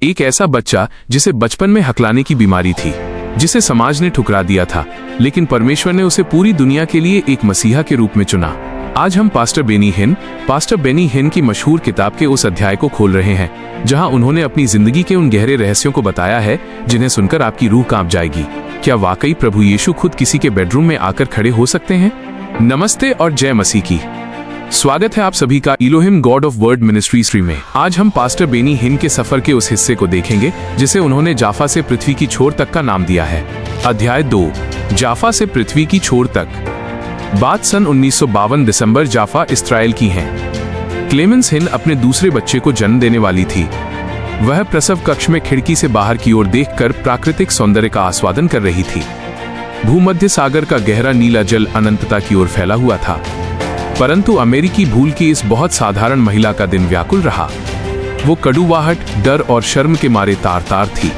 एक ऐसा बच्चा जिसे बचपन में हकलाने की बीमारी थी, जिसे समाज ने ठुकरा दिया था, लेकिन परमेश्वर ने उसे पूरी दुनिया के लिए एक मसीहा के रूप में चुना। आज हम पास्टर बेनी हिन की मशहूर किताब के उस अध्याय को खोल रहे हैं जहां उन्होंने अपनी जिंदगी के उन गहरे रहस्यों को बताया है जिन्हें सुनकर आपकी रूह कांप जाएगी। क्या वाकई प्रभु यीशु खुद किसी के बेडरूम में आकर खड़े हो सकते हैं? नमस्ते और जय मसीह की। स्वागत है आप सभी का Elohim God of word ministry में। आज हम पास्टर बेनी हिन के सफर के उस हिस्से को देखेंगे जिसे उन्होंने जाफा से पृथ्वी की छोर तक का नाम दिया है। अध्याय 2, जाफा से पृथ्वी की छोर तक। बात सन 1952 दिसंबर जाफा इस्राएल की है। क्लेमेंस हिन अपने दूसरे बच्चे को जन्म देने वाली थी। वह प्रसव कक्ष में खिड़की से बाहर की ओर देखकर प्राकृतिक सौंदर्य का आस्वादन कर रही थी। भूमध्य सागर का गहरा नीला जल अनंतता की ओर फैला हुआ था, परंतु अमेरिकी भूल की इस बहुत साधारण महिला का दिन व्याकुल रहा। वो कड़ुवाहट, डर और शर्म के मारे तार-तार थी।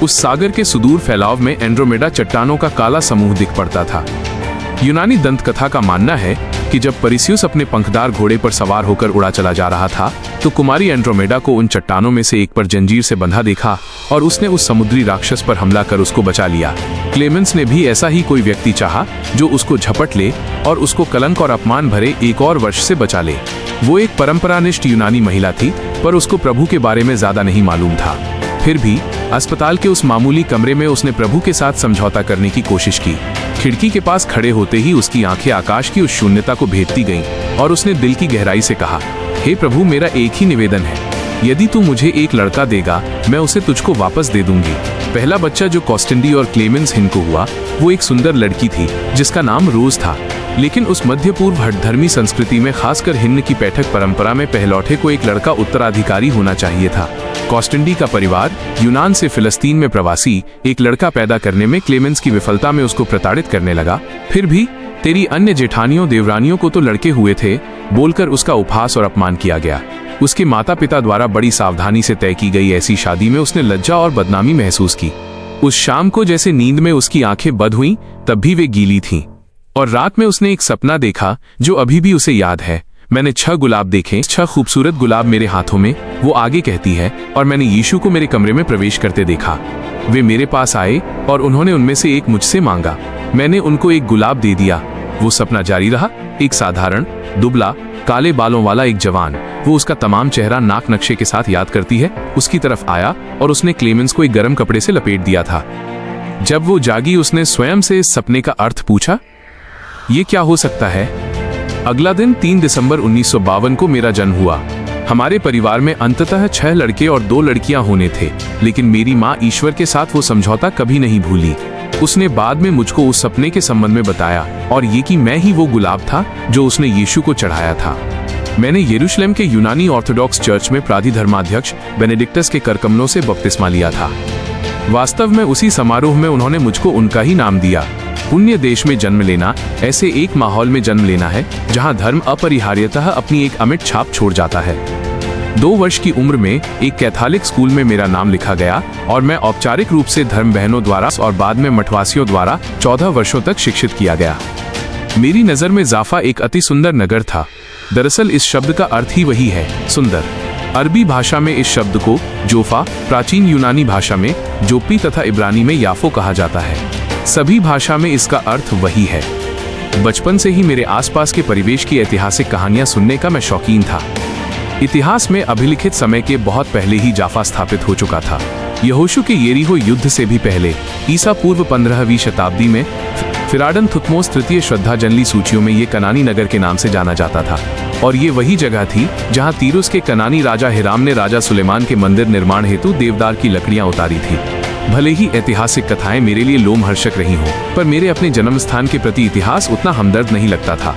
उस सागर के सुदूर फैलाव में एंड्रोमेडा चट्टानों का काला समूह दिख पड़ता था। यूनानी दंत कथा का मानना है कि जब परिसियुस अपने पंखदार घोड़े पर सवार होकर उड़ा चला जा रहा था, तो कुमारी एंड्रोमेडा को उन चट्टानों में से एक पर जंजीर से बंधा देखा और उसने उस समुद्री राक्षस पर हमला कर उसको बचा लिया। क्लेमेंस ने भी ऐसा ही कोई व्यक्ति चाहा जो उसको झपट ले और उसको कलंक और अपमान भरे एक और वर्ष से बचा ले। वो एक परंपरानिष्ठ यूनानी महिला थी, पर उसको प्रभु के बारे में ज्यादा नहीं मालूम था। फिर भी अस्पताल के उस मामूली कमरे में उसने प्रभु के साथ समझौता करने की कोशिश की। खिड़की के पास खड़े होते ही उसकी आंखें आकाश की उस शून्यता को भेदती गईं और उसने दिल की गहराई से कहा, हे प्रभु, मेरा एक ही निवेदन है, यदि तू मुझे एक लड़का देगा, मैं उसे तुझको वापस दे दूंगी। पहला बच्चा जो कॉस्टेंडी और क्लेमेंस हिन को हुआ, वो एक सुंदर लड़की थी जिसका नाम रोज था। लेकिन उस मध्य पूर्व हठधर्मी संस्कृति में, खासकर हिन्न की पैठक परंपरा में, पहलौठे को एक लड़का उत्तराधिकारी होना चाहिए था। कॉस्टेंडी का परिवार यूनान से फिलिस्तीन में प्रवासी एक लड़का पैदा करने में क्लेमेंस की विफलता में उसको प्रताड़ित करने लगा। फिर भी तेरी अन्य जेठानियों देवरानियों को तो लड़के हुए थे बोलकर उसका उपहास और अपमान किया गया। उसके माता पिता द्वारा बड़ी सावधानी से तय की गई ऐसी शादी में उसने लज्जा और बदनामी महसूस की। उस शाम को जैसे नींद में उसकी आंखें बंद हुईं, तब भी वे गीली थीं, और रात में उसने एक सपना देखा जो अभी भी उसे याद है। मैंने 6 गुलाब देखे, 6 खूबसूरत गुलाब मेरे हाथों में, वो आगे कहती है, और मैंने यीशु को मेरे कमरे में प्रवेश करते देखा। वे मेरे पास आए और उन्होंने उनमें से एक मुझसे मांगा। मैंने उनको एक गुलाब दे दिया। वो सपना जारी रहा। एक साधारण, दुबला, काले बालों वाला एक जवान, वो उसका तमाम चेहरा नाक नक्शे के साथ याद करती है, उसकी तरफ आया और उसने क्लेमेंस को एक गर्म कपड़े से लपेट दिया था। जब वो जागी, उसने स्वयं से इस सपने का अर्थ पूछा, ये क्या हो सकता है? अगला दिन 3 दिसंबर 1952 को मेरा जन्म हुआ। हमारे परिवार में अंततः 6 लड़के और 2 लड़कियां होने थे, लेकिन मेरी माँ ईश्वर के साथ वो समझौता कभी नहीं भूली। उसने बाद में मुझको उस सपने के संबंध में बताया, और ये कि मैं ही वो गुलाब था जो उसने यीशु को चढ़ाया था। मैंने यरूशलेम के यूनानी ऑर्थोडॉक्स चर्च में प्राधिधर्माध्यक्ष बेनेडिक्टस के करकमलों से बपतिस्मा लिया था। वास्तव में उसी समारोह में उन्होंने मुझको उनका ही नाम दिया। पुण्य देश में जन्म लेना ऐसे एक माहौल में जन्म लेना है जहां धर्म अपरिहार्यतः अपनी एक अमिट छाप छोड़ जाता है। 2 वर्ष की उम्र में एक कैथोलिक स्कूल में मेरा नाम लिखा गया और मैं औपचारिक रूप से धर्म बहनों द्वारा और बाद में मठवासियों द्वारा 14 वर्षों तक शिक्षित किया गया। मेरी नजर में जाफा एक अति सुंदर नगर था। दरअसल इस शब्द का अर्थ ही वही है, सुंदर। अरबी भाषा में इस शब्द को जोफा, प्राचीन यूनानी भाषा में जोप्पी तथा इब्रानी में याफो कहा जाता है। सभी भाषा में इसका अर्थ वही है। बचपन से ही मेरे आसपास के परिवेश की ऐतिहासिक कहानियां सुनने का मैं शौकीन था। इतिहास में अभिलिखित समय के बहुत पहले ही जाफा स्थापित हो चुका था। यहोशू के येरीहो युद्ध से भी पहले, ईसा पूर्व 15वीं शताब्दी में फिराडन थुतमोस तृतीय श्रद्धांजलि सूचियों में ये कनानी नगर के नाम से जाना जाता था, और ये वही जगह थी जहां तीरुस के कनानी राजा हिराम ने राजा सुलेमान के मंदिर निर्माण हेतु देवदार की लकड़ियां उतारी थी। भले ही ऐतिहासिक कथाएं मेरे लिए लोमहर्षक रही हों, पर मेरे अपने जन्म स्थान के प्रति इतिहास उतना हमदर्द नहीं लगता था।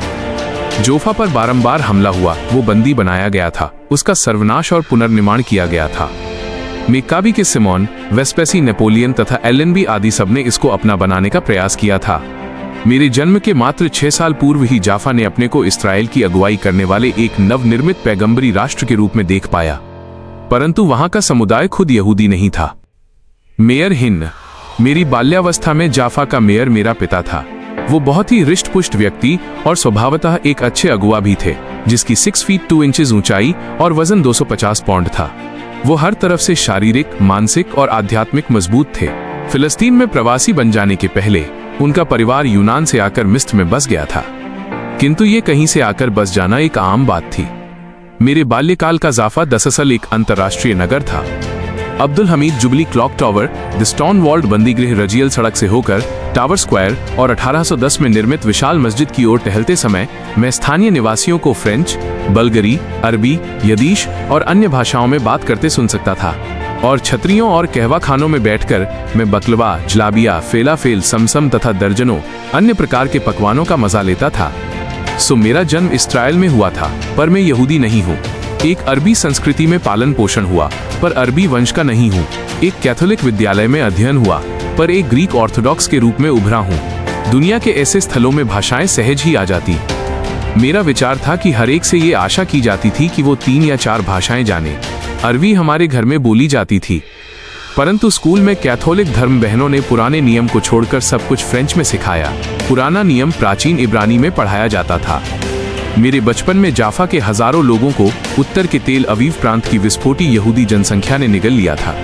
जोफा पर बारंबार हमला हुआ, वो बंदी बनाया गया था, उसका सर्वनाश और पुनर्निर्माण किया गया था। मेक्काबी के सिमोन, वेस्पेसी, नेपोलियन तथा एलेनबी आदि सबने इसको अपना बनाने का प्रयास किया था। मेरे जन्म के मात्र 6 साल पूर्व ही जाफा ने अपने को इस्राएल की अगुवाई करने वाले एक नवनिर्मित पैगंबरी राष्ट्र के रूप में देख पाया, परंतु वहां का समुदाय खुद यहूदी नहीं था। मेयर हिन्न। मेरी बाल्यावस्था में जाफा का मेयर मेरा पिता था। वो बहुत ही हृष्ट-पुष्ट व्यक्ति और स्वभावतः एक अच्छे अगुआ भी थे, जिसकी 6 फीट 2 इंचेस ऊंचाई और वजन 250 पाउंड था। वो हर तरफ से शारीरिक, मानसिक और आध्यात्मिक मजबूत थे। फिलिस्तीन में प्रवासी बन जाने के पहले उनका परिवार यूनान से आकर मिस्र में बस गया था, किंतु ये कहीं से आकर बस जाना एक आम बात थी। मेरे बाल्यकाल का जाफा दरअसल एक अंतर्राष्ट्रीय नगर था। Abdul Hamid jubilee clock tower, the stone walled बंदीगृह रजियल सड़क से होकर टावर स्क्वायर और 1810 में निर्मित विशाल मस्जिद की ओर टहलते समय मैं स्थानीय निवासियों को फ्रेंच, बल्गरी, अरबी, यदीश और अन्य भाषाओं में बात करते सुन सकता था। और छतरियों और कहवा खानों में बैठकर मैं बकलवा, जलाबिया, फेलाफेल, समसम तथा दर्जनों अन्य प्रकार के पकवानों का मजा लेता था। सो मेरा जन्म इस्राएल में हुआ था, पर मैं यहूदी नहीं हूँ। एक अरबी संस्कृति में पालन पोषण हुआ, पर अरबी वंश का नहीं हूँ। एक कैथोलिक विद्यालय में अध्ययन हुआ, पर एक ग्रीक ऑर्थोडॉक्स के रूप में उभरा हूँ। दुनिया के ऐसे स्थलों में भाषाएं सहज ही आ जाती। मेरा विचार था कि हर एक से ये आशा की जाती थी कि वो 3 या 4 भाषाएं जाने। अरबी हमारे घर में बोली जाती थी, परंतु स्कूल में कैथोलिक धर्म बहनों ने पुराने नियम को छोड़कर सब कुछ फ्रेंच में सिखाया। पुराना नियम प्राचीन इब्रानी में पढ़ाया जाता था। मेरे बचपन में जाफा के हजारों लोगों को उत्तर के तेल अवीव प्रांत की विस्फोटी यहूदी जनसंख्या ने निगल लिया था।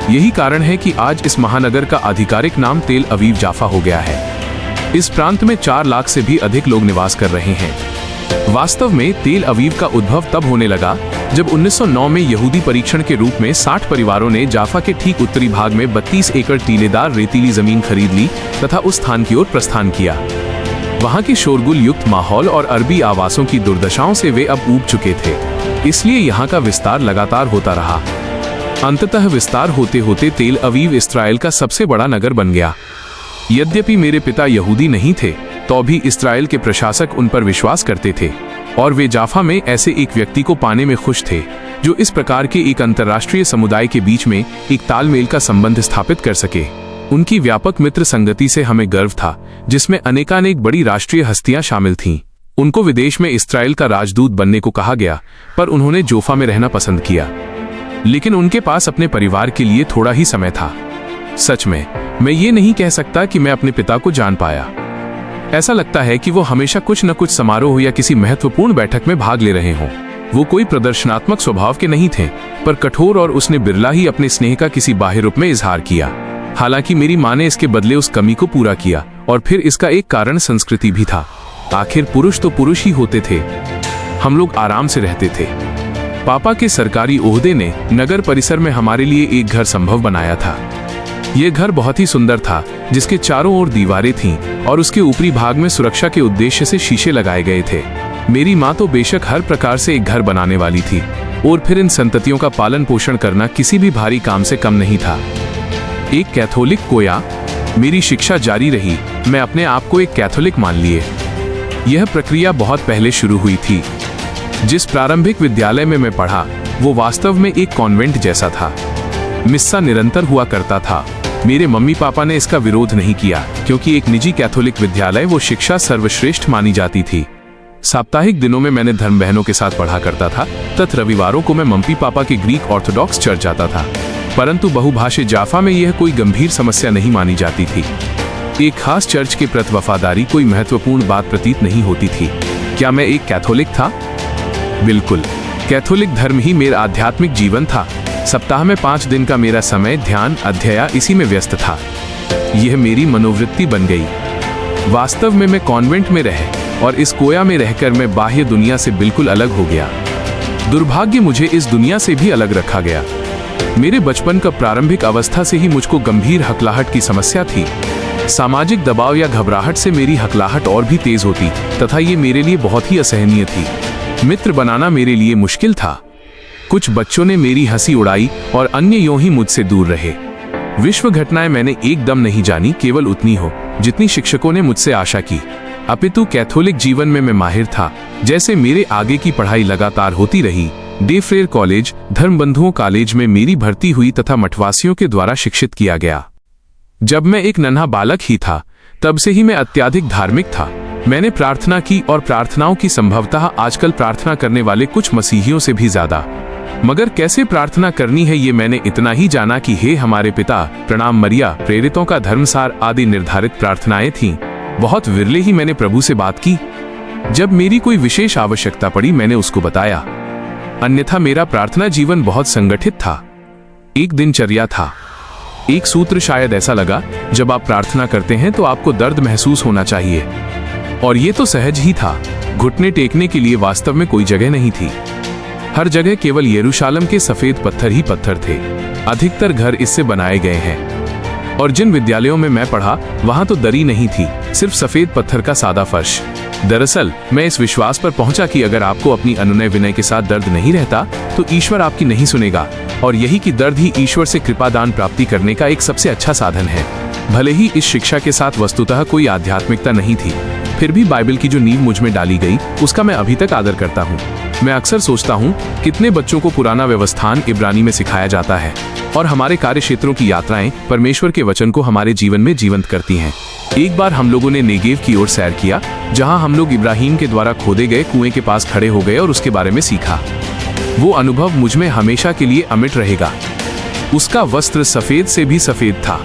यही कारण है कि आज इस महानगर का आधिकारिक नाम तेल अवीव जाफा हो गया है। इस प्रांत में 4 लाख से भी अधिक लोग निवास कर रहे हैं। वास्तव में तेल अवीव का उद्भव तब होने लगा जब 1909 में यहूदी परीक्षण के रूप में 60 परिवारों ने जाफा के ठीक उत्तरी भाग में 32 एकड़ टीलेदार रेतीली जमीन खरीद ली तथा उस स्थान की ओर प्रस्थान किया। वहां के शोरगुल युक्त माहौल और अरबी आवासों की दुर्दशाओं से वे अब ऊब चुके थे, इसलिए यहाँ का विस्तार लगातार होता रहा। अंततः विस्तार होते होते तेल अवीव इस्राएल का सबसे बड़ा नगर बन गया। यद्यपि मेरे पिता यहूदी नहीं थे, तो भी इस्राएल के प्रशासक उन पर विश्वास करते थे और वे जाफा में ऐसे एक व्यक्ति को पाने में खुश थे जो इस प्रकार के एक अंतर्राष्ट्रीय समुदाय के बीच में एक तालमेल का संबंध स्थापित कर सके। उनकी व्यापक मित्र संगति से हमें गर्व था, जिसमें अनेकानेक बड़ी राष्ट्रीय हस्तियां शामिल थीं। उनको विदेश में इस्राएल का राजदूत बनने को कहा गया, पर उन्होंने जोफा में रहना पसंद किया। लेकिन उनके पास अपने परिवार के लिए थोड़ा ही समय था। सच में मैं ये नहीं कह सकता कि मैं अपने पिता को जान पाया। ऐसा लगता है कि वो हमेशा कुछ न कुछ समारोह या किसी महत्वपूर्ण बैठक में भाग ले रहे हों। वो कोई प्रदर्शनात्मक स्वभाव के नहीं थे, पर कठोर और उसने बिरला ही अपने स्नेह का किसी बाह्य रूप में इजहार किया। हालांकि मेरी माँ ने इसके बदले उस कमी को पूरा किया, और फिर इसका एक कारण संस्कृति भी था। आखिर पुरुष तो पुरुष ही होते थे। हम लोग आराम से रहते थे। पापा के सरकारी ओहदे ने नगर परिसर में हमारे लिए एक घर संभव बनाया था। यह घर बहुत ही सुंदर था, जिसके चारों ओर दीवारें थीं और उसके ऊपरी भाग में सुरक्षा के उद्देश्य से शीशे लगाए गए थे। मेरी माँ तो बेशक हर प्रकार से एक घर बनाने वाली थी, और फिर इन संततियों का पालन पोषण करना किसी भी भारी काम से कम नहीं था। एक कैथोलिक कोया। मेरी शिक्षा जारी रही। मैं अपने आप को एक कैथोलिक मान लिए। यह प्रक्रिया बहुत पहले शुरू हुई थी। जिस प्रारंभिक विद्यालय में मैं पढ़ा, वो वास्तव में एक कॉन्वेंट जैसा था। मिस्सा निरंतर हुआ करता था। मेरे मम्मी पापा ने इसका विरोध नहीं किया, क्योंकि एक निजी कैथोलिक विद्यालय वो शिक्षा सर्वश्रेष्ठ मानी जाती थी। साप्ताहिक दिनों में मैंने धर्म बहनों के साथ पढ़ा करता था, तथा रविवारों को मैं मम्मी पापा के ग्रीक ऑर्थोडॉक्स चर्च जाता था। परंतु बहुभाषी जाफा में यह कोई गंभीर समस्या नहीं मानी जाती थी। एक खास चर्च के प्रति वफादारी कोई महत्वपूर्ण बात प्रतीत नहीं होती थी। क्या मैं एक कैथोलिक था? बिल्कुल। कैथोलिक धर्म ही मेरा आध्यात्मिक जीवन था। सप्ताह में 5 दिन का मेरा समय ध्यान, अध्ययन इसी में व्यस्त था। यह मेरी मनोवृत्ति बन गई। वास्तव में मैं कॉन्वेंट में रह और इस कोया में रहकर मैं बाह्य दुनिया से बिल्कुल अलग हो गया। दुर्भाग्य मुझे इस दुनिया से भी अलग रखा गया। मेरे बचपन का प्रारंभिक अवस्था से ही मुझको गंभीर हकलाहट की समस्या थी। सामाजिक दबाव या घबराहट से मेरी हकलाहट और भी तेज होती, तथा ये मेरे लिए बहुत ही असहनीय थी। मित्र बनाना मेरे लिए मुश्किल था। कुछ बच्चों ने मेरी हंसी उड़ाई और अन्य यूं ही मुझसे दूर रहे। विश्व घटनाएं मैंने एकदम नहीं जानी, केवल उतनी हो जितनी शिक्षकों ने मुझसे आशा की। अपितु कैथोलिक जीवन में मैं माहिर था। जैसे मेरे आगे की पढ़ाई लगातार होती रही, डे फ्रेयर कॉलेज, धर्मबंधुओं कॉलेज में मेरी भर्ती हुई तथा मठवासियों के द्वारा शिक्षित किया गया। जब मैं एक नन्हा बालक ही था, तब से ही मैं अत्यधिक धार्मिक था। मैंने प्रार्थना की, और प्रार्थनाओं की संभवतः आजकल प्रार्थना करने वाले कुछ मसीहियों से भी ज्यादा। मगर कैसे प्रार्थना करनी है ये मैंने इतना ही जाना कि हे हमारे पिता, प्रणाम मरिया, प्रेरितों का धर्मसार आदि निर्धारित प्रार्थनाएं थीं। बहुत विरले ही मैंने प्रभु से बात की। जब मेरी कोई विशेष आवश्यकता पड़ी, मैंने उसको बताया। अन्यथा मेरा प्रार्थना जीवन बहुत संगठित था। एक दिनचर्या था। एक सूत्र शायद ऐसा लगा, जब आप प्रार्थना करते हैं तो आपको दर्द महसूस होना चाहिए। और ये तो सहज ही था। घुटने टेकने के लिए वास्तव में कोई जगह नहीं थी। हर जगह केवल यरूशलेम के सफेद पत्थर ही पत्थर थे। अधिकतर घर इससे बनाए गए हैं। और जिन विद्यालयों में मैं पढ़ा, वहां तो दरी नहीं थी, सिर्फ सफेद पत्थर का सादा फर्श। दरअसल मैं इस विश्वास पर पहुंचा कि अगर आपको अपनी अनुनय विनय के साथ दर्द नहीं रहता, तो ईश्वर आपकी नहीं सुनेगा। और यही कि दर्द ही ईश्वर से कृपादान प्राप्ति करने का एक सबसे अच्छा साधन है। भले ही इस शिक्षा के साथ वस्तुतः कोई आध्यात्मिकता नहीं थी, फिर भी बाइबल की जो नींव मुझ में डाली गई, उसका मैं अभी तक आदर करता हूँ। मैं अक्सर सोचता हूँ, कितने बच्चों को पुराना व्यवस्थान इब्रानी में सिखाया जाता है, और हमारे कार्य क्षेत्रों की यात्राएं परमेश्वर के वचन को हमारे जीवन में जीवंत करती हैं। एक बार हम लोगों ने नेगेव की ओर सैर किया, जहां हम लोग इब्राहिम के द्वारा खोदे गए कुएं के पास खड़े हो गए और उसके बारे में सीखा। वो अनुभव मुझ में हमेशा के लिए अमिट रहेगा। उसका वस्त्र सफेद से भी सफेद था।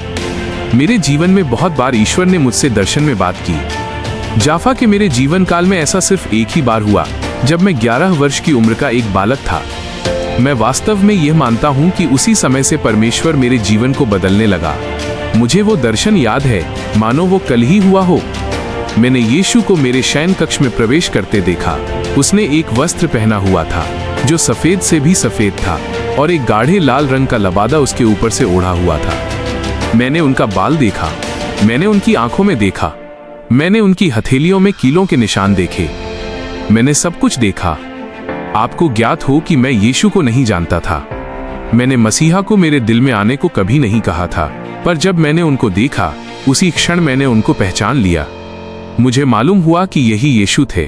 मेरे जीवन में बहुत बार ईश्वर ने मुझसे दर्शन में बात की। जाफा के मेरे जीवन काल में ऐसा सिर्फ एक ही बार हुआ, जब मैं 11 वर्ष की उम्र का एक बालक था। मैं वास्तव में यह मानता हूं कि उसी समय से परमेश्वर मेरे जीवन को बदलने लगा। मुझे वो दर्शन याद है, मानो वो कल ही हुआ हो। मैंने यीशु को मेरे शयन कक्ष में प्रवेश करते देखा। उसने एक वस्त्र पहना हुआ था, जो सफेद से भी सफेद था, और एक गाढ़े लाल रंग का लबादा उसके ऊपर से ओढ़ा हुआ था। मैंने उनका बाल देखा, मैंने उनकी आंखों में देखा, मैंने उनकी हथेलियों में कीलों के निशान देखे। मैंने सब कुछ देखा। आपको ज्ञात हो कि मैं यीशु को नहीं जानता था। मैंने मसीहा को मेरे दिल में आने को कभी नहीं कहा था, पर जब मैंने उनको देखा, उसी क्षण मैंने उनको पहचान लिया। मुझे मालूम हुआ कि यही यीशु थे।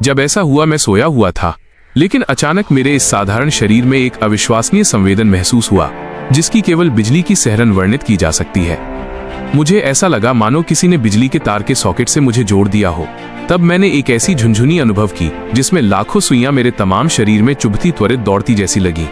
जब ऐसा हुआ, मैं सोया हुआ था, लेकिन अचानक मेरे इस साधारण शरीर में एक अविश्वसनीय संवेदन महसूस हुआ, जिसकी केवल बिजली की सहरन वर्णित की जा सकती है। मुझे ऐसा लगा मानो किसी ने बिजली के तार के सॉकेट से मुझे जोड़ दिया हो। तब मैंने एक ऐसी झुनझुनी अनुभव की, जिसमें लाखों सुइयां मेरे तमाम शरीर में चुभती त्वरित दौड़ती जैसी लगी।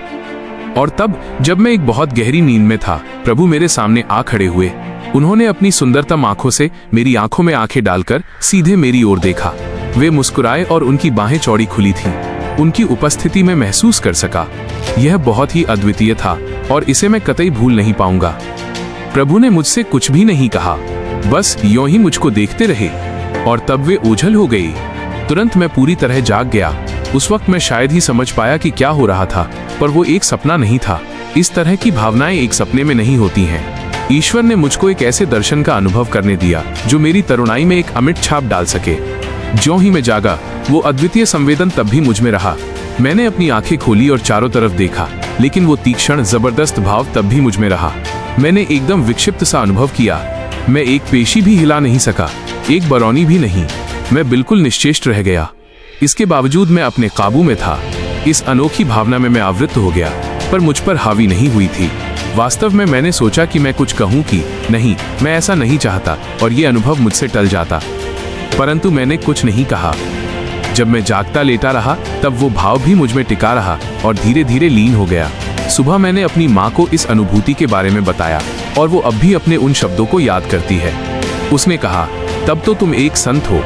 और तब जब मैं एक बहुत गहरी नींद में था, प्रभु मेरे सामने आ खड़े हुए। उन्होंने अपनी सुंदरतम आंखों से मेरी आंखों में आंखें डालकर सीधे मेरी ओर देखा। वे मुस्कुराए और उनकी बाहें चौड़ी खुली थीं। उनकी उपस्थिति में महसूस कर सका। यह बहुत ही अद्वितीय था और इसे मैं कतई भूल नहीं पाऊंगा। प्रभु ने मुझसे कुछ भी नहीं कहा, बस यूं ही मुझको देखते रहे, और तब वे ओझल हो गई। तुरंत मैं पूरी तरह जाग गया। उस वक्त मैं शायद ही समझ पाया कि क्या हो रहा था, पर वो एक सपना नहीं था। इस तरह की भावनाएं एक सपने में नहीं होती हैं। ईश्वर ने मुझको एक ऐसे दर्शन का अनुभव करने दिया, जो मेरी तरुणाई में एक अमिट छाप डाल सके। ज्यों ही मैं जागा, वो अद्वितीय संवेदन तब भी मुझ में रहा। मैंने अपनी आंखें खोली और चारों तरफ देखा, लेकिन वो तीक्ष्ण जबरदस्त भाव तब भी मुझ में रहा। मैंने एकदम विक्षिप्त सा अनुभव किया। मैं एक पेशी भी हिला नहीं सका, एक बरौनी भी नहीं। मैं बिल्कुल निश्चेष्ट रह गया। इसके बावजूद मैं अपने काबू में था। इस अनोखी भावना में मैं आवृत्त हो गया, पर मुझ पर हावी नहीं हुई थी। वास्तव में मैंने सोचा कि मैं कुछ कहूं कि नहीं, मैं ऐसा नहीं चाहता, और ये अनुभव मुझसे टल जाता। परंतु मैंने कुछ नहीं कहा। जब मैं जागता लेटा रहा, तब वो भाव भी मुझ में टिका रहा और धीरे धीरे लीन हो गया। सुबह मैंने अपनी माँ को इस अनुभूति के बारे में बताया, और वो अब भी अपने उन शब्दों को याद करती है। उसने कहा, तब तो तुम एक संत हो।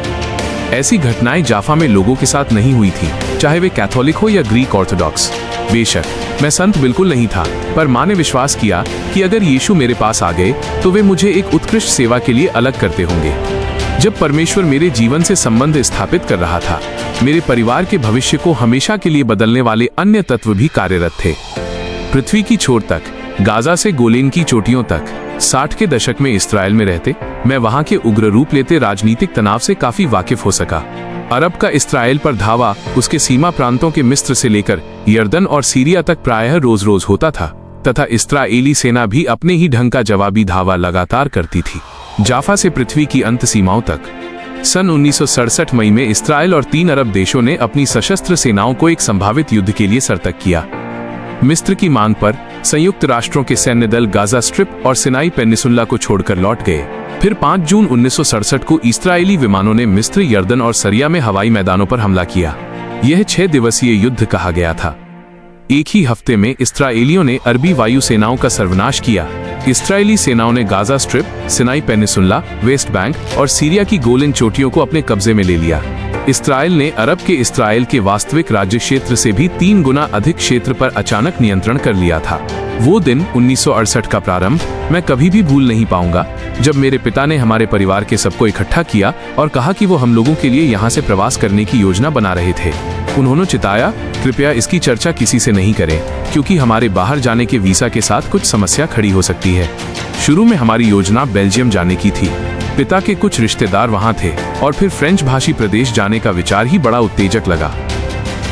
ऐसी घटनाएं जाफा में लोगों के साथ नहीं हुई थी, चाहे वे कैथोलिक हो या ग्रीक ऑर्थोडॉक्स। बेशक मैं संत बिल्कुल नहीं था, पर माँ ने विश्वास किया कि अगर यीशु मेरे पास आ गए तो वे मुझे एक उत्कृष्ट सेवा के लिए अलग करते होंगे। जब परमेश्वर मेरे जीवन से संबंध स्थापित कर रहा था, मेरे परिवार के भविष्य को हमेशा के लिए बदलने वाले अन्य तत्व भी कार्यरत थे। पृथ्वी की छोर तक, गाजा से गोलेन की चोटियों तक, 60 के दशक में इस्राएल में रहते मैं वहां के उग्र रूप लेते राजनीतिक तनाव से काफी वाकिफ हो सका। अरब का इस्राएल पर धावा उसके सीमा प्रांतों के मिस्र से लेकर यर्दन और सीरिया तक प्रायः रोज रोज होता था, तथा इस्राएली सेना भी अपने ही ढंग का जवाबी धावा लगातार करती थी, जाफा से पृथ्वी की अंत सीमाओं तक। सन 1967 मई में इस्राएल और 3 अरब देशों ने अपनी सशस्त्र सेनाओं को एक संभावित युद्ध के लिए सरतक किया। मिस्र की मांग पर संयुक्त राष्ट्रों के सैन्य दल गाजा स्ट्रिप और सिनाई पेनिसुला को छोड़कर लौट गए। फिर 5 जून 1967 को इस्राएली विमानों ने मिस्र, यर्दन और सरिया में हवाई मैदानों पर हमला किया। यह 6 दिवसीय युद्ध कहा गया था। एक ही हफ्ते में इस्राएलियों ने अरबी वायु सेनाओं का सर्वनाश किया। इस्राएली सेनाओं ने Gaza strip, Sinai peninsula, West Bank और सीरिया की गोलेन चोटियों को अपने कब्जे में ले लिया। इसराइल ने अरब के इसराइल के वास्तविक राज्य क्षेत्र से भी 3 गुना अधिक क्षेत्र पर अचानक नियंत्रण कर लिया था। वो दिन 1968 का प्रारंभ मैं कभी भी भूल नहीं पाऊंगा, जब मेरे पिता ने हमारे परिवार के सबको इकट्ठा किया और कहा कि वो हम लोगों के लिए यहाँ से प्रवास करने की योजना बना रहे थे। उन्होंने चिताया, कृपया इसकी चर्चा किसी से नहीं करें, क्योंकि हमारे बाहर जाने के वीजा के साथ कुछ समस्या खड़ी हो सकती है। शुरू में हमारी योजना बेल्जियम जाने की थी। पिता के कुछ रिश्तेदार वहां थे और फिर फ्रेंच भाषी प्रदेश जाने का विचार ही बड़ा उत्तेजक लगा।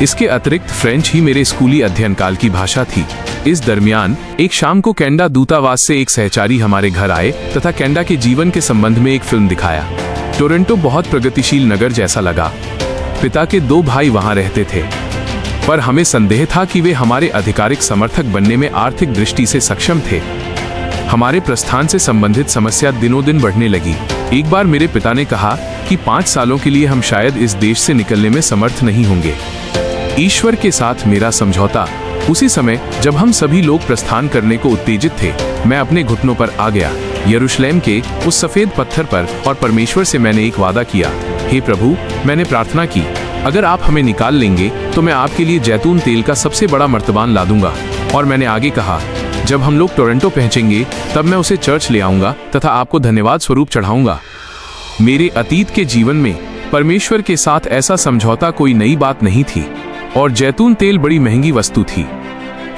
इसके अतिरिक्त फ्रेंच ही मेरे स्कूली अध्ययन काल की भाषा थी। इस दरमियान एक शाम को कनाडा दूतावास से एक सहचारी हमारे घर आए तथा कनाडा के जीवन के संबंध में एक फिल्म दिखाया। टोरंटो बहुत प्रगतिशील नगर जैसा लगा। पिता के 2 भाई वहां रहते थे, पर हमें संदेह था कि वे हमारे आधिकारिक समर्थक बनने में आर्थिक दृष्टि से सक्षम थे। हमारे प्रस्थान से संबंधित समस्या दिनों दिन बढ़ने लगी। एक बार मेरे पिता ने कहा कि 5 सालों के लिए हम शायद इस देश से निकलने में समर्थ नहीं होंगे। ईश्वर के साथ मेरा समझौता। उसी समय जब हम सभी लोग प्रस्थान करने को उत्तेजित थे, मैं अपने घुटनों पर आ गया, यरूशलेम के उस सफेद पत्थर पर, और परमेश्वर से मैंने एक वादा किया। हे प्रभु, मैंने प्रार्थना की, अगर आप हमें निकाल लेंगे तो मैं आपके लिए जैतून तेल का सबसे बड़ा मर्तबान ला दूंगा। और मैंने आगे कहा, जब हम लोग टोरंटो पहुंचेंगे तब मैं उसे चर्च ले आऊंगा तथा आपको धन्यवाद स्वरूप चढ़ाऊंगा। मेरे अतीत के जीवन में परमेश्वर के साथ ऐसा समझौता कोई नई बात नहीं थी, और जैतून तेल बड़ी महंगी वस्तु थी।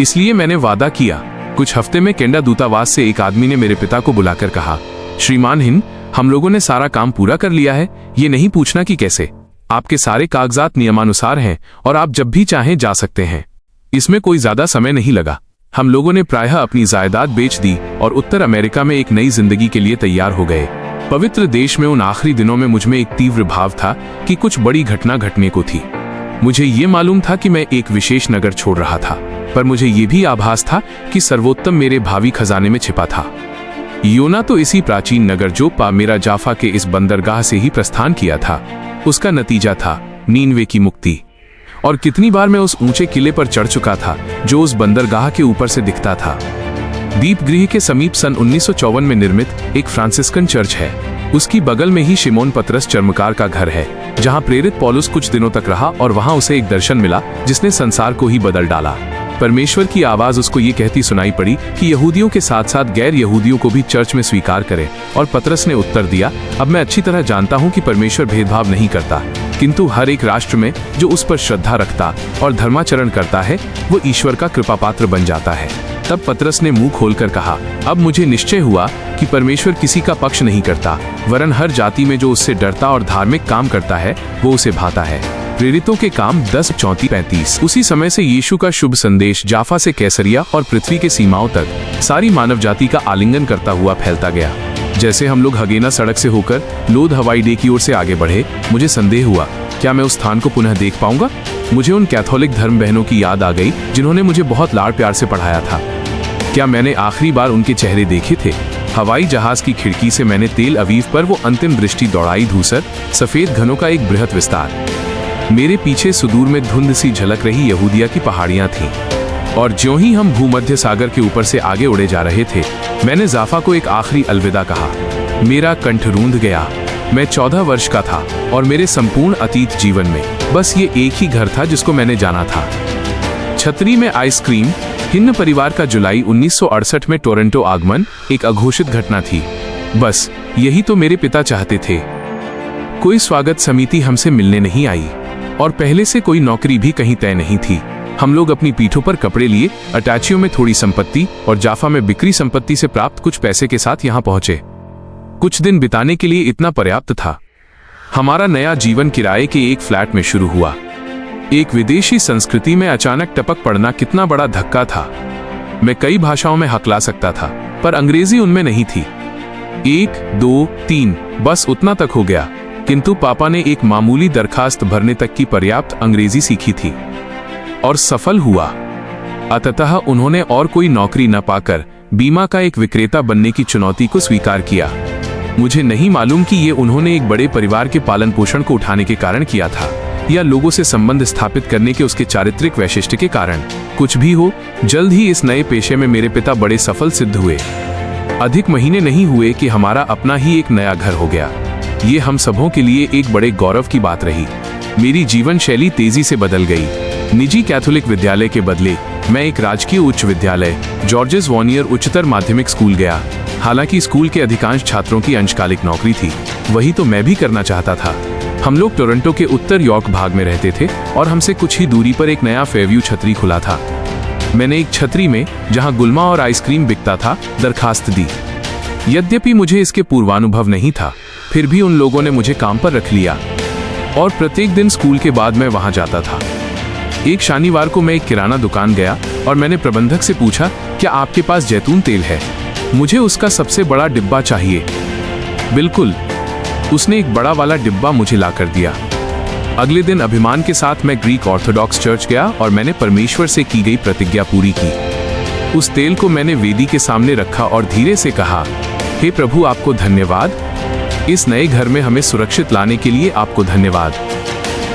इसलिए मैंने वादा किया। कुछ हफ्ते में कनाडा दूतावास से एक आदमी ने मेरे पिता को बुलाकर कहा, श्रीमान हिन, हम लोगों ने सारा काम पूरा कर लिया है, ये नहीं पूछना कि कैसे। आपके सारे कागजात नियमानुसार हैं और आप जब भी चाहें जा सकते हैं। इसमें कोई ज्यादा समय नहीं लगा। हम लोगों ने प्रायः अपनी जायदाद बेच दी और उत्तर अमेरिका में एक नई जिंदगी के लिए तैयार हो गए। पवित्र देश में उन आखिरी दिनों में मुझ में एक तीव्र भाव था कि कुछ बड़ी घटना घटने को थी। मुझे ये मालूम था कि मैं एक विशेष नगर छोड़ रहा था, पर मुझे ये भी आभास था कि सर्वोत्तम मेरे भावी खजाने में छिपा था। योना तो इसी प्राचीन नगर जोप्पा मेरा जाफा के इस बंदरगाह से ही प्रस्थान किया था। उसका नतीजा था नीनवे की मुक्ति। और कितनी बार मैं उस ऊंचे किले पर चढ़ चुका था जो उस बंदरगाह के ऊपर से दिखता था। दीपगृह के समीप सन 1954 में निर्मित एक फ्रांसिस्कन चर्च है। उसकी बगल में ही शिमोन पतरस चर्मकार का घर है, जहां प्रेरित पौलुस कुछ दिनों तक रहा और वहां उसे एक दर्शन मिला जिसने संसार को ही बदल डाला। परमेश्वर की आवाज उसको ये कहती सुनाई पड़ी कि यहूदियों के साथ साथ गैर यहूदियों को भी चर्च में स्वीकार करें। और पतरस ने उत्तर दिया, अब मैं अच्छी तरह जानता हूं कि परमेश्वर भेदभाव नहीं करता, किंतु हर एक राष्ट्र में जो उस पर श्रद्धा रखता और धर्माचरण करता है वो ईश्वर का कृपा पात्र बन जाता है। तब पतरस ने मुंह खोलकर कहा, अब मुझे निश्चय हुआ कि परमेश्वर किसी का पक्ष नहीं करता, वरन हर जाति में जो उससे डरता और धार्मिक काम करता है वो उसे भाता है। प्रेरितों के काम 10:34-35। उसी समय से यीशु का शुभ संदेश जाफा से कैसरिया और पृथ्वी के सीमाओं तक सारी मानव जाति का आलिंगन करता हुआ फैलता गया। जैसे हम लोग हगेना सड़क से होकर लोध हवाई अड्डे की ओर से आगे बढ़े, मुझे संदेह हुआ, क्या मैं उस स्थान को पुनः देख पाऊंगा? मुझे उन कैथोलिक धर्म बहनों की याद आ गई जिन्होंने मुझे बहुत लाड़ प्यार से पढ़ाया था। क्या मैंने आखिरी बार उनके चेहरे देखे थे? हवाई जहाज की खिड़की से मैंने तेल अवीव पर वो अंतिम दृष्टि दौड़ाई। धूसर सफेद घनों का एक बृहत विस्तार। मेरे पीछे सुदूर में धुंध सी झलक रही यहूदिया की पहाड़ियां थीं। और ज्यों ही हम भूमध्य सागर के ऊपर से आगे उड़े जा रहे थे, मैंने जाफा को एक आखिरी अलविदा कहा। मेरा कंठ रूंध गया। मैं 14 वर्ष का था और मेरे संपूर्ण अतीत जीवन में बस ये एक ही घर था जिसको मैंने जाना था। छतरी में आइसक्रीम। हिन्न परिवार का जुलाई 1968 में टोरंटो आगमन एक अघोषित घटना थी। बस यही तो मेरे पिता चाहते थे। कोई स्वागत समिति हमसे मिलने नहीं आई और पहले से कोई नौकरी भी कहीं तय नहीं थी। हम लोग अपनी पीठों पर कपड़े लिए, अटैचियों में थोड़ी संपत्ति और जाफा में बिक्री संपत्ति से प्राप्त कुछ पैसे के साथ यहाँ पहुंचे। कुछ दिन बिताने के लिए इतना पर्याप्त था। हमारा नया जीवन किराए के एक फ्लैट में शुरू हुआ। एक विदेशी संस्कृति में अचानक टपक पड़ना कितना बड़ा धक्का था। मैं कई भाषाओं में हकला सकता था, पर अंग्रेजी उनमें नहीं थी। 1, 2, 3 बस उतना तक हो गया, किंतु पापा ने एक मामूली दरखास्त भरने तक की पर्याप्त अंग्रेजी सीखी थी और सफल हुआ। अतः उन्होंने और कोई नौकरी न पाकर बीमा का एक विक्रेता बनने की चुनौती को स्वीकार किया। मुझे नहीं मालूम कि ये उन्होंने एक बड़े परिवार के पालन पोषण को उठाने के कारण किया था या लोगों से संबंध स्थापित करने के उसके चारित्रिक वैशिष्ट के कारण। कुछ भी हो, जल्द ही इस नए पेशे में मेरे पिता बड़े सफल सिद्ध हुए। अधिक महीने नहीं हुए कि हमारा अपना ही एक नया घर हो गया। ये हम सबों के लिए एक बड़े गौरव की बात रही। मेरी जीवन शैली तेजी से बदल गई। निजी कैथोलिक विद्यालय के बदले मैं एक राजकीय उच्च विद्यालय जॉर्जेस वॉनियर उच्चतर माध्यमिक स्कूल गया। हालांकि स्कूल के अधिकांश छात्रों की अंशकालिक नौकरी थी, वही तो मैं भी करना चाहता था। हम लोग टोरंटो के उत्तर यॉर्क भाग में रहते थे और हमसे कुछ ही दूरी पर एक नया फेयरव्यू छतरी खुला था। मैंने एक छतरी में, जहां गुलमा और आइसक्रीम बिकता था, दरखास्त दी। यद्यपि मुझे इसके पूर्वानुभव नहीं था, फिर भी उन लोगों ने मुझे काम पर रख लिया और प्रत्येक दिन स्कूल के बाद मैं वहां जाता था। एक शनिवार को मैं एक किराना दुकान गया और मैंने प्रबंधक से पूछा, क्या आपके पास जैतून तेल है? मुझे उसका सबसे बड़ा डिब्बा चाहिए। बिल्कुल, उसने एक बड़ा वाला डिब्बा मुझे ला कर दिया। अगले दिन अभिमान के साथ मैं ग्रीक ऑर्थोडॉक्स चर्च गया और मैंने परमेश्वर से की गई प्रतिज्ञा पूरी की। उस तेल को मैंने वेदी के सामने रखा और धीरे से कहा, हे प्रभु, आपको धन्यवाद। इस नए घर में हमें सुरक्षित लाने के लिए आपको धन्यवाद।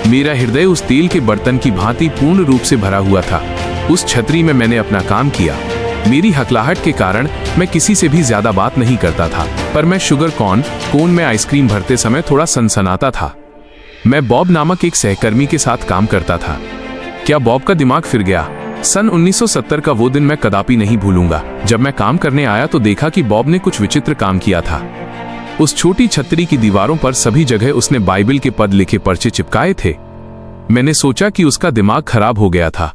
मेरा हृदय उस तेल के बर्तन की भांति पूर्ण रूप से भरा हुआ था। उस छतरी में मैंने अपना काम किया। मेरी हकलाहट के कारण मैं किसी से भी ज्यादा बात नहीं करता था, पर मैं शुगर कोन में आइसक्रीम भरते समय थोड़ा सनसनाता था। मैं बॉब नामक एक सहकर्मी के साथ काम करता था। क्या बॉब का दिमाग फिर गया? सन 1970 का वो दिन मैं कदापि नहीं भूलूंगा। जब मैं काम करने आया तो देखा कि बॉब ने कुछ विचित्र काम किया था। उस छोटी छतरी की दीवारों पर सभी जगह उसने बाइबल के पद लिखे पर्चे चिपकाए थे। मैंने सोचा कि उसका दिमाग खराब हो गया था।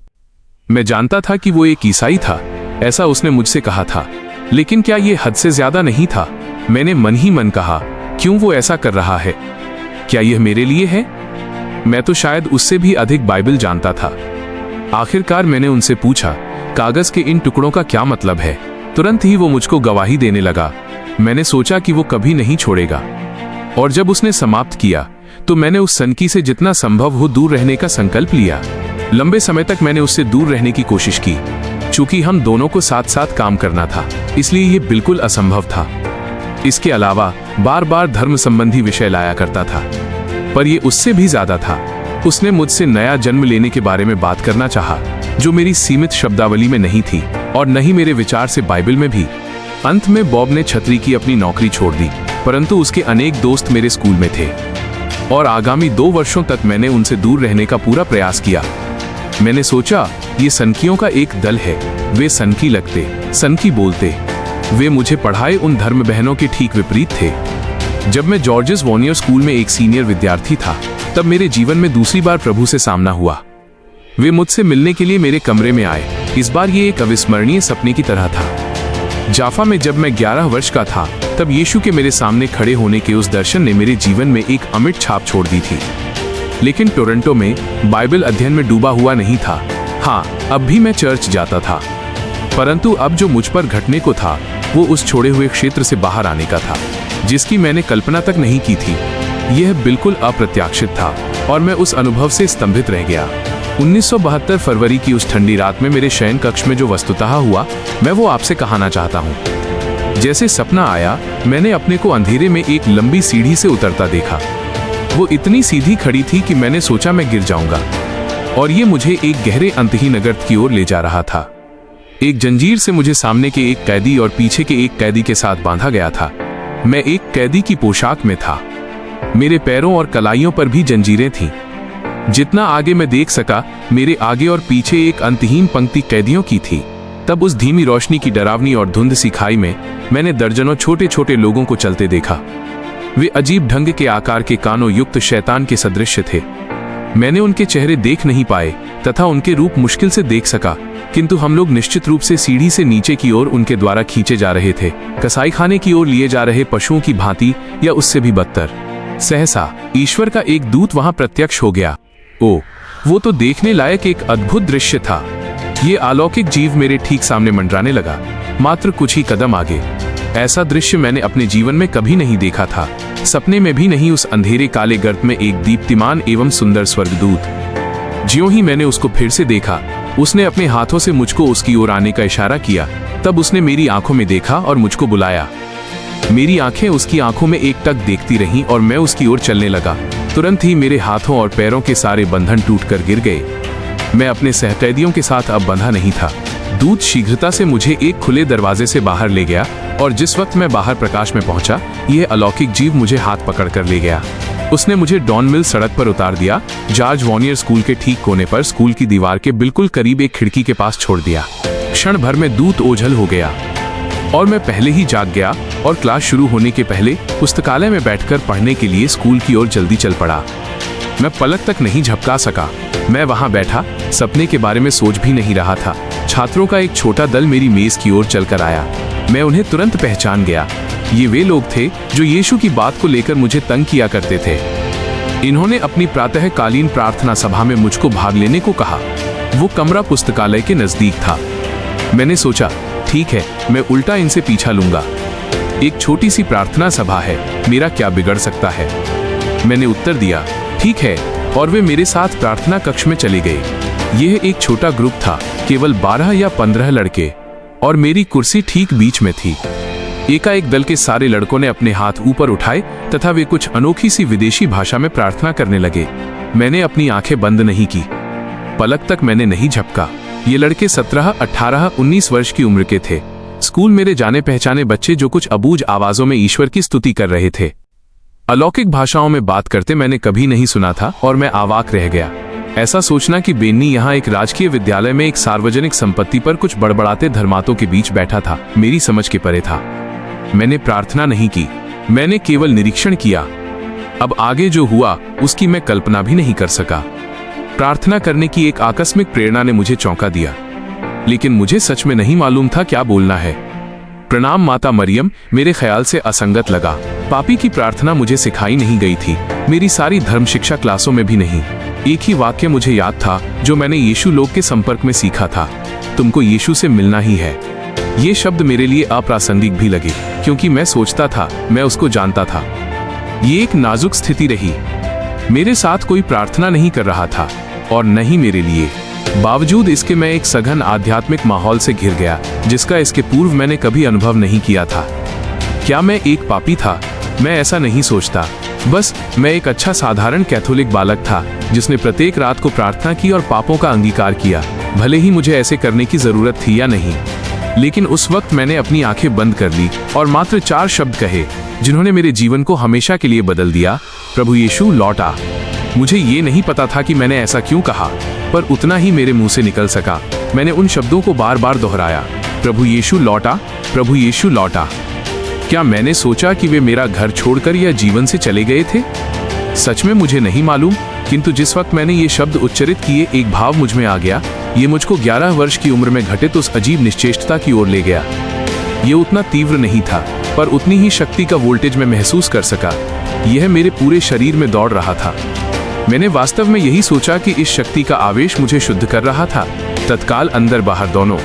मैं जानता था कि वो एक ईसाई था, ऐसा उसने मुझसे कहा था, लेकिन क्या ये हद से ज्यादा नहीं था? मैंने मन ही मन कहा, क्यों वो ऐसा कर रहा है? क्या यह मेरे लिए है? मैं तो शायद उससे भी अधिक बाइबल जानता था। आखिरकार मैंने उनसे पूछा, कागज के इन टुकड़ों का क्या मतलब है? तुरंत ही वो मुझको गवाही देने लगा। मैंने सोचा कि वो कभी नहीं छोड़ेगा, और जब उसने समाप्त किया तो मैंने उस सनकी से जितना संभव हो दूर रहने का संकल्प लिया। लंबे समय तक मैंने उससे दूर रहने की कोशिश की। चूंकि हम दोनों को साथ साथ काम करना था, इसलिए ये बिल्कुल असंभव था। इसके अलावा बार बार धर्म संबंधी विषय लाया करता था, पर यह उससे भी ज्यादा था। उसने मुझसे नया जन्म लेने के बारे में बात करना चाहा, जो मेरी सीमित शब्दावली में नहीं थी और न ही मेरे विचार से बाइबल में भी। अंत में बॉब ने छतरी की अपनी नौकरी छोड़ दी, परंतु उसके अनेक दोस्त मेरे स्कूल में थे और आगामी 2 वर्षों तक मैंने उनसे दूर रहने का पूरा प्रयास किया। मैंने सोचा, ये सनकियों का एक दल है। वे सनकी लगते, सनकी बोलते। वे मुझे पढ़ाए उन धर्म बहनों के ठीक विपरीत थे। जब मैं जॉर्जेस वॉनियर स्कूल में एक सीनियर विद्यार्थी था, तब मेरे जीवन में दूसरी बार प्रभु से सामना हुआ। वे मुझसे मिलने के लिए मेरे कमरे में आए। इस बार ये एक अविस्मरणीय सपने की तरह था। जाफा में जब मैं 11 वर्ष का था, तब यीशु के मेरे सामने खड़े होने के उस दर्शन ने मेरे जीवन में एक अमिट छाप छोड़ दी थी। लेकिन टोरंटो में बाइबल अध्ययन में डूबा हुआ नहीं था। हाँ, अब भी मैं चर्च जाता था, परंतु अब जो मुझ पर घटने को था वो उस छोड़े हुए क्षेत्र से बाहर आने का था, जिसकी मैंने कल्पना तक नहीं की थी। यह बिल्कुल अप्रत्याशित था और मैं उस अनुभव से स्तंभित रह गया। 1972 फरवरी की उस ठंडी रात में मेरे शयन कक्ष में जो वस्तुतः हुआ, मैं वो आपसे कहना चाहता हूँ। जैसे सपना आया, मैंने अपने को अंधेरे में एक लंबी सीढ़ी से उतरता देखा। वो इतनी सीधी खड़ी थी कि मैंने सोचा मैं गिर जाऊंगा, और ये मुझे एक गहरे अंतहीन गर्त की ओर ले जा रहा था। एक जंजीर से मुझे सामने के एक कैदी और पीछे के एक कैदी के साथ बांधा गया था। मैं एक कैदी की पोशाक में था। मेरे पैरों और कलाइयों पर भी जंजीरें थीं। जितना आगे मैं देख सका, मेरे आगे और पीछे एक अंतहीन पंक्ति कैदियों की थी। तब उस धीमी रोशनी की डरावनी और धुंध सी खाई में मैंने दर्जनों छोटे छोटे लोगों को चलते देखा। वे अजीब ढंग के आकार के कानों युक्त शैतान के सदृश थे। मैंने उनके चेहरे देख नहीं पाए तथा उनके रूप मुश्किल से देख सका, किंतु हम लोग निश्चित रूप से सीढ़ी से नीचे की ओर उनके द्वारा खींचे जा रहे थे, कसाईखाने की ओर लिए जा रहे पशुओं की भांति, या उससे भी बदतर। सहसा ईश्वर का एक दूत वहां प्रत्यक्ष हो गया। ओ, वो तो देखने लायक एक अद्भुत दृश्य था। ये अलौकिक जीव मेरे ठीक सामने मंडराने लगा, मात्र कुछ ही कदम आगे। ऐसा दृश्य मैंने अपने जीवन में कभी नहीं देखा था, सपने में भी नहीं। उस अंधेरे काले गर्त में एक दीप्तिमान एवं सुंदर स्वर्गदूत। ज्यों ही मैंने उसको फिर से देखा, उसने अपने हाथों से मुझको उसकी ओर आने का इशारा किया। तब उसने मेरी आंखों में देखा और मुझको बुलाया। मेरी आंखें उसकी आंखों में एकटक देखती रहीं और मैं उसकी ओर चलने लगा। तुरंत ही मेरे हाथों और पैरों के सारे बंधन टूटकर गिर गए। मैं अपने सहकैदियों के साथ अब बंधा नहीं था। दूत शीघ्रता से मुझे एक खुले दरवाजे से बाहर ले गया और जिस वक्त मैं बाहर प्रकाश में पहुंचा, यह अलौकिक जीव मुझे हाथ पकड़कर ले गया। उसने मुझे डॉन मिल सड़क पर उतार दिया, जॉर्ज वॉनियर स्कूल के ठीक कोने पर स्कूल की दीवार के बिल्कुल करीब एक खिड़की के पास छोड़ दिया। क्षण भर में दूत ओझल हो गया और मैं पहले ही जाग गया और क्लास शुरू होने के पहले पुस्तकालय में बैठकर पढ़ने के लिए स्कूल की ओर जल्दी चल पड़ा। मैं पलक तक नहीं झपका सका। मैं वहां बैठा सपने के बारे में सोच भी नहीं रहा था। छात्रों का एक छोटा दल मेरी मेज की ओर चलकर आया। मैं उन्हें तुरंत पहचान गया। ये वे लोग थे जो यीशु की बात को लेकर मुझे तंग किया करते थे। इन्होंने अपनी प्रातःकालीन प्रार्थना सभा में मुझको भाग लेने को कहा। वो कमरा पुस्तकालय के नजदीक था। मैंने सोचा, ठीक है, मैं उल्टा इनसे पीछा लूंगा। एक छोटी सी प्रार्थना सभा है, मेरा क्या बिगड़ सकता है। मैंने उत्तर दिया, ठीक है, और वे मेरे साथ प्रार्थना कक्ष में चले गए। यह एक छोटा ग्रुप था, केवल 12 या 15 लड़के, और मेरी कुर्सी ठीक बीच में थी। एकाएक दल के सारे लड़कों ने अपने हाथ ऊपर उठाए तथा वे कुछ अनोखी सी विदेशी भाषा में प्रार्थना करने लगे। मैंने अपनी आंखें बंद नहीं की, पलक तक मैंने नहीं झपका। ये लड़के 17, 18, 19 वर्ष की उम्र के थे। स्कूल मेरे जाने पहचाने बच्चे जो कुछ अबूझ आवाजों में ईश्वर की स्तुति कर रहे थे। अलौकिक भाषाओं में बात करते मैंने कभी नहीं सुना था और मैं अवाक रह गया। ऐसा सोचना कि बेन्नी यहाँ एक राजकीय विद्यालय में एक सार्वजनिक संपत्ति पर कुछ बड़बड़ाते धर्मातों के बीच बैठा था, मेरी समझ के परे था। मैंने प्रार्थना नहीं की, मैंने केवल निरीक्षण किया। अब आगे जो हुआ उसकी मैं कल्पना भी नहीं कर सका। प्रार्थना करने की एक आकस्मिक प्रेरणा ने मुझे चौंका दिया, लेकिन मुझे सच में नहीं मालूम था क्या बोलना है। प्रणाम माता मरियम मेरे ख्याल से असंगत लगा। पापी की प्रार्थना मुझे सिखाई नहीं गई थी, मेरी सारी धर्म शिक्षा क्लासों में भी नहीं। एक ही वाक्य मुझे याद था जो मैंने यीशु लोग के संपर्क में सीखा था, तुमको यीशु से मिलना ही है। ये शब्द मेरे लिए अप्रासंगिक भी लगे, क्योंकि मैं सोचता था मैं उसको जानता था। ये एक नाजुक स्थिति रही। मेरे साथ कोई प्रार्थना नहीं कर रहा था और न ही मेरे लिए। बावजूद इसके मैं एक सघन आध्यात्मिक माहौल से घिर गया, जिसका इसके पूर्व मैंने कभी अनुभव नहीं किया था। क्या मैं एक पापी था? मैं ऐसा नहीं सोचता। बस मैं एक अच्छा साधारण कैथोलिक बालक था, जिसने प्रत्येक रात को प्रार्थना की और पापों का अंगीकार किया, भले ही मुझे ऐसे करने की जरूरत थी या नहीं। लेकिन उस वक्त मैंने अपनी आंखें बंद कर ली और मात्र 4 शब्द कहे, जिन्होंने मेरे जीवन को हमेशा के लिए बदल दिया। प्रभु यीशु लौट आ। मुझे ये नहीं पता था कि मैंने ऐसा क्यों कहा, पर उतना ही मेरे मुंह से निकल सका। मैंने उन शब्दों को बार बार दोहराया, प्रभु यीशु लौट आ, प्रभु यीशु लौट आ। क्या मैंने सोचा कि वे मेरा घर छोड़कर या जीवन से चले गए थे? सच में मुझे नहीं मालूम, किंतु जिस वक्त मैंने ये शब्द उच्चरित किए, एक भाव मुझ में आ गया। ये मुझको 11 वर्ष की उम्र में घटित उस अजीब निश्चेष्टता की ओर ले गया। ये उतना तीव्र नहीं था, पर उतनी ही शक्ति का वोल्टेज मैं महसूस कर सका। यह मेरे पूरे शरीर में दौड़ रहा था। मैंने वास्तव में यही सोचा कि इस शक्ति का आवेश मुझे शुद्ध कर रहा था, तत्काल अंदर बाहर दोनों।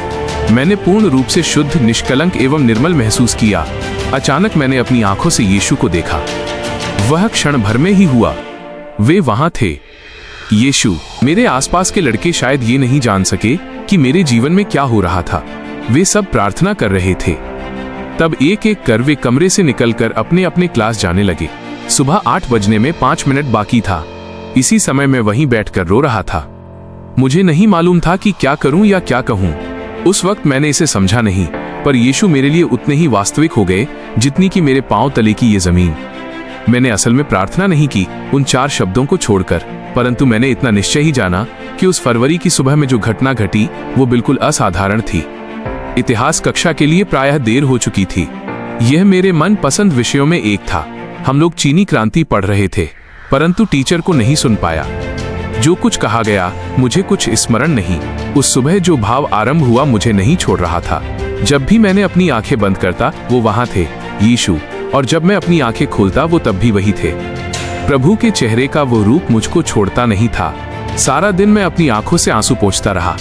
मैंने पूर्ण रूप से शुद्ध, निष्कलंक एवं निर्मल महसूस किया। अचानक मैंने अपनी आंखों से यीशु को देखा। वह क्षण भर में ही हुआ। वे वहां थे, यीशु। मेरे आसपास के लड़के शायद ये नहीं जान सके कि मेरे जीवन में क्या हो रहा था। वे सब प्रार्थना कर रहे थे। तब एक एक कर वे कमरे से निकलकर अपने अपने क्लास जाने लगे। सुबह 8 बजने में 5 मिनट बाकी था। इसी समय मैं वहीं बैठकर रो रहा था। मुझे नहीं मालूम था कि क्या करूं या क्या कहूं। उस वक्त मैंने इसे समझा नहीं, पर यीशु मेरे लिए उतने ही वास्तविक हो गए जितनी कि मेरे पांव तले की ये जमीन। मैंने असल में प्रार्थना नहीं की उन 4 शब्दों को छोड़कर, परंतु मैंने इतना निश्चय ही जाना कि उस फरवरी की सुबह में जो घटना घटी वो बिल्कुल असाधारण थी। इतिहास कक्षा के लिए प्रायः देर हो चुकी थी। यह मेरे मनपसंद विषयों में एक था। हम लोग चीनी क्रांति पढ़ रहे थे, परंतु टीचर को नहीं सुन पाया। जो कुछ कहा गया मुझे कुछ स्मरण नहीं। उस सुबह जो भाव आरंभ हुआ मुझे नहीं छोड़ रहा था। जब भी मैंने अपनी आंखें बंद करता वो वहां थे, यीशु, और जब मैं अपनी आंखें खोलता वो तब भी वही थे। प्रभु के चेहरे का वो रूप मुझको छोड़ता नहीं था। सारा दिन मैं अपनी आंखों से आंसू पोंछता रहा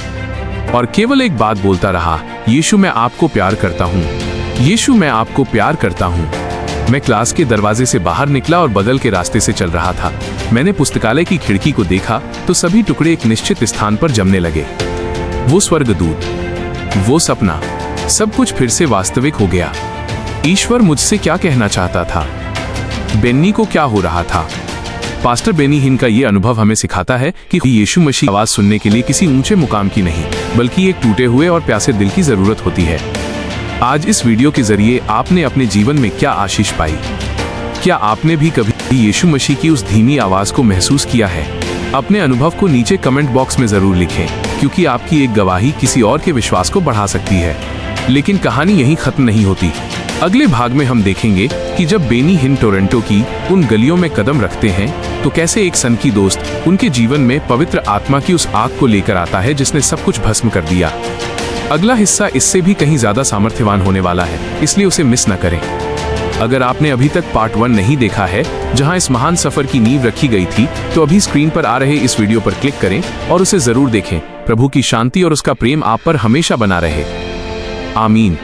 और केवल एक बात बोलता रहा, यीशु मैं आपको प्यार करता हूँ, यीशु मैं आपको प्यार करता हूँ। मैं क्लास के दरवाजे से बाहर निकला और बगल के रास्ते से चल रहा था। मैंने पुस्तकालय की खिड़की को देखा तो सभी टुकड़े एक निश्चित स्थान पर जमने लगे। वो स्वर्गदूत, वो सपना, सब कुछ फिर से वास्तविक हो गया। ईश्वर मुझसे क्या कहना चाहता था? बेन्नी को क्या हो रहा था? पास्टर बेनी हिन का ये अनुभव हमें सिखाता है कि यीशु मसीह आवाज सुनने के लिए किसी ऊंचे मुकाम की नहीं, बल्कि एक टूटे हुए और प्यासे दिल की जरूरत होती है। आज इस वीडियो के जरिए आपने अपने जीवन में क्या आशीष पाई? क्या आपने भी कभी यीशु मसीह की उस धीमी आवाज को महसूस किया है? अपने अनुभव को नीचे कमेंट बॉक्स में जरूर लिखें, क्योंकि आपकी एक गवाही किसी और के विश्वास को बढ़ा सकती है। लेकिन कहानी यहीं खत्म नहीं होती। अगले भाग में हम देखेंगे कि जब बेनी हिन टोरंटो की उन गलियों में कदम रखते हैं तो कैसे एक सनकी दोस्त उनके जीवन में पवित्र आत्मा की उस आग को लेकर आता है जिसने सब कुछ भस्म कर दिया। अगला हिस्सा इससे भी कहीं ज्यादा सामर्थ्यवान होने वाला है, इसलिए उसे मिस न करें। अगर आपने अभी तक पार्ट 1 नहीं देखा है, जहां इस महान सफर की नींव रखी गई थी, तो अभी स्क्रीन पर आ रहे इस वीडियो पर क्लिक करें और उसे जरूर देखें। प्रभु की शांति और उसका प्रेम आप पर हमेशा बना रहे। आमीन।